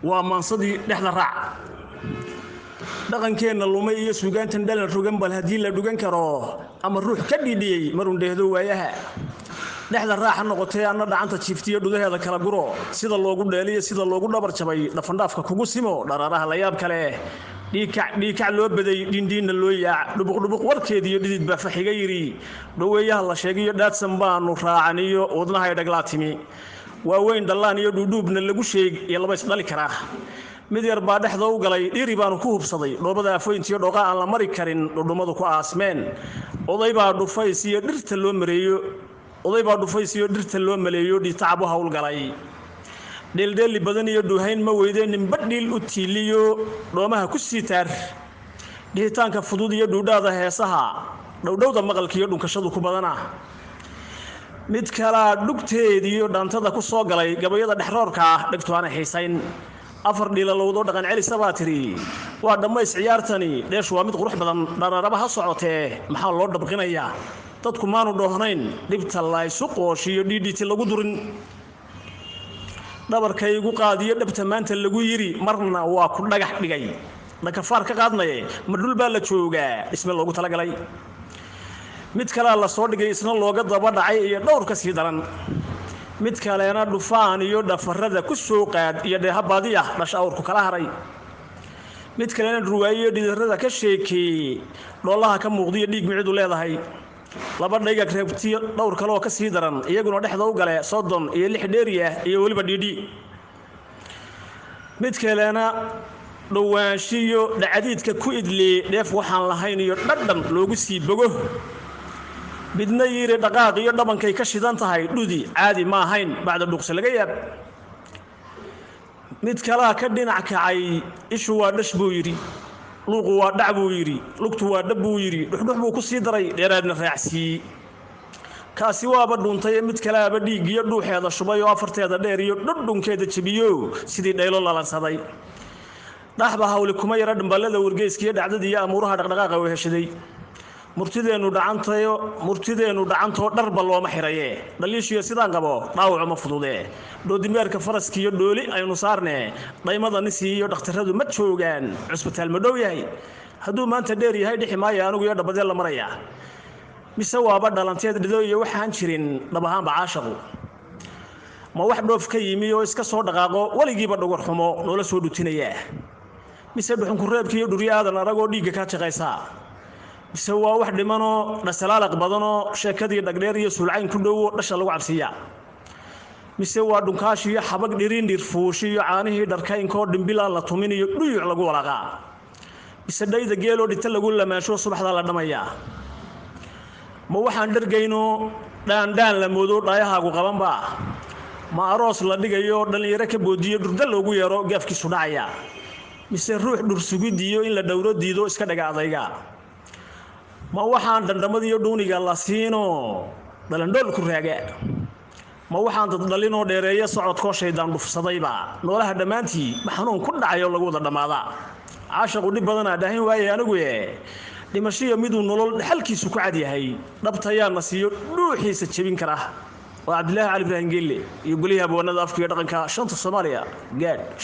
waa maansadii dhexda raac dhaqankeena lumay iyo suugaantan dhalan rogan bal hadii la dhugan karo ama ruux ka dhidhiyay marun dheehdo waayaha dhexda raax noqotay ana dhacanta jiiftiyo dhudaheeda kala guro sida loogu dheeliyo sida loogu dhabar jabay dhafandhaafka kugu simo dhararaha la yaab kale dhiikac loo baday dhindhiina loo yaac dhubuq warkeediyo dhidid baa faxiga yiri dhaweeyaha la sheegayo dhaadsan baanu raacaniyo wadnaha ay dhaglaatimi waaweyn dhalaan iyo dhudhuubna lagu sheeg iyo laba is dhali karaa mid yar baa dhexda u galay dhiri baanu ku hubsaday dhoobada afooyintiyo dhooqa aan la mari karin dhudhumadu ku aasmeen oday baa dhufays iyo dhirta loo maleeyo dhitacbu hawl galay dheeldheeli badan iyo dhuuhayn ma weydeenin badhiil u tiiliyo dhoomaha ku sii taar dhihitaanka fudud iyo dhuudhaada heesaha dhowdhowda maqalkiiyo dhunkashadu ku badana mid kala dhugteediyo dhaantada ku soo galay gabayada dhexroorka dhigto aan xiisayn afar dhiilalowdo dhaqan celisa baa tiri waa dhammays ciyaartani dheeshu waa mid qurux badan dhararaba ha socotee maxaa loo dhabqinayaa dadku maanu dhoohnayn dhibta la isu qooshiyo dhiidhiiti lagu durin dhabarkaygu qaadiyo dhabta maanta lagu yiri marna waa ku dhagax dhigay dhakafaar ka qaadnaye ma dhul baa la joogaa isme loogu talagalay mid kale la soo dhigay isna looga daba dhacay iyo dhowr ka sii daran mid kalena dhufaan iyo dhafarada ku soo qaad iyo dheehabaadiya dhash awrku kala haray mid kalena ruwaayo dhidarada ka sheekay dhoolaha ka muuqdiyo dhiig micidu leedahay laba dhayga reebtiyo dhowr kale oo ka sii daran iyaguna dhexda u gale soddon iyo lix dheeriya iyo waliba dhidhi mid kalena dhawaanshiyo dhacadiidka ku idli dheef waxaan lahayn iyo dhadhan loogu sii bogo midna yiri dhaqaaq iyo dhabankay ka shidan tahay dhudi caadi ma ahayn bacda dhuqsi laga yaab mid kala ka dhinac kacay ishu waa dhash buu yiri luuqu waa dhac buu yiri lugtu waa dhab buu yiri dhuxdhux buu ku sii daray dheeraadna raacsi kaasi waaba dhuntay mid kalaaba dhiig iyo dhuuxeeda shubay oo afarteeda dheer iyo dhudhunkeeda jabiyo sidii dhaylo lalansaday dhaxba hawli kuma yara dhambalada wargeyskiyo dhacdadii amuuraha dhaqdhaqaaqa way heshaday murtideenu dhacantoo dharba looma xiraye dhaliishiyo sidaan qabo dhaawac ma fudude doodimeerka faraskiyo dhooli aynu saarne dhaymada nisi iyo dhakhtaradu ma joogaan cusbitaal ma dhow yahay hadduu maanta dheer yahay dhixi maayo anigu iyo dhabadee la maraya mise waaba dhalanteed dhido iyo waxaan jirin dhab ahaanba caashaqu ma wax dhoof ka yimi oo iska soo dhaqaaqo weligiiba dhogor xumo noola soo dhutinaya mise dhuxunku reebkiiyo dhuryaadan aragoo dhiigga ka shaqaysaa mise waa wax dhimanoo dhasalaalaq badanoo sheekadii dhagdheer iyo sulcayn ku dhowo dhasha lagu cabsiya mise waa dhunkaashiyo xabag dhiriindhir fuushiyo caanihii dharkaynkoo dhimbilaan la tumin iyo dhuyuc lagu walaqaa mise dhayda geeloo dhita lagu lamaasho subaxdaa la dhamayaa ma waxaan dhargayno dhaandhaan la moodo dhaayahaagu qabanba ma aroos la dhigayo dhallinyaro ka boodiyo dhurda loogu yeero gaafkiisu dhacaya mise ruux dhursugidiyo in la dhowro diido iska dhaga adayga ma waxaan dandhamadiyo dhuuniga la siino dhalandhool ku raaga ma waxaan dad dhalinoo dheereeya socodkoo shaydaan dhufsadayba noolaha dhammaantii ma xanuun ku dhacayo lagu wada dhammaada caashaqu dhib badanaa dhahin waaye anigu dhimashiyo miduu nolol dhaxalkiisu ku cad yahay dhabtayaana siiyo dhuuxiisa jebin kara waa cabdilaahi cali ibraahim geelle iyo goliyaha bawanada afkiiyo dhaqanka shanta Soomaaliya gaad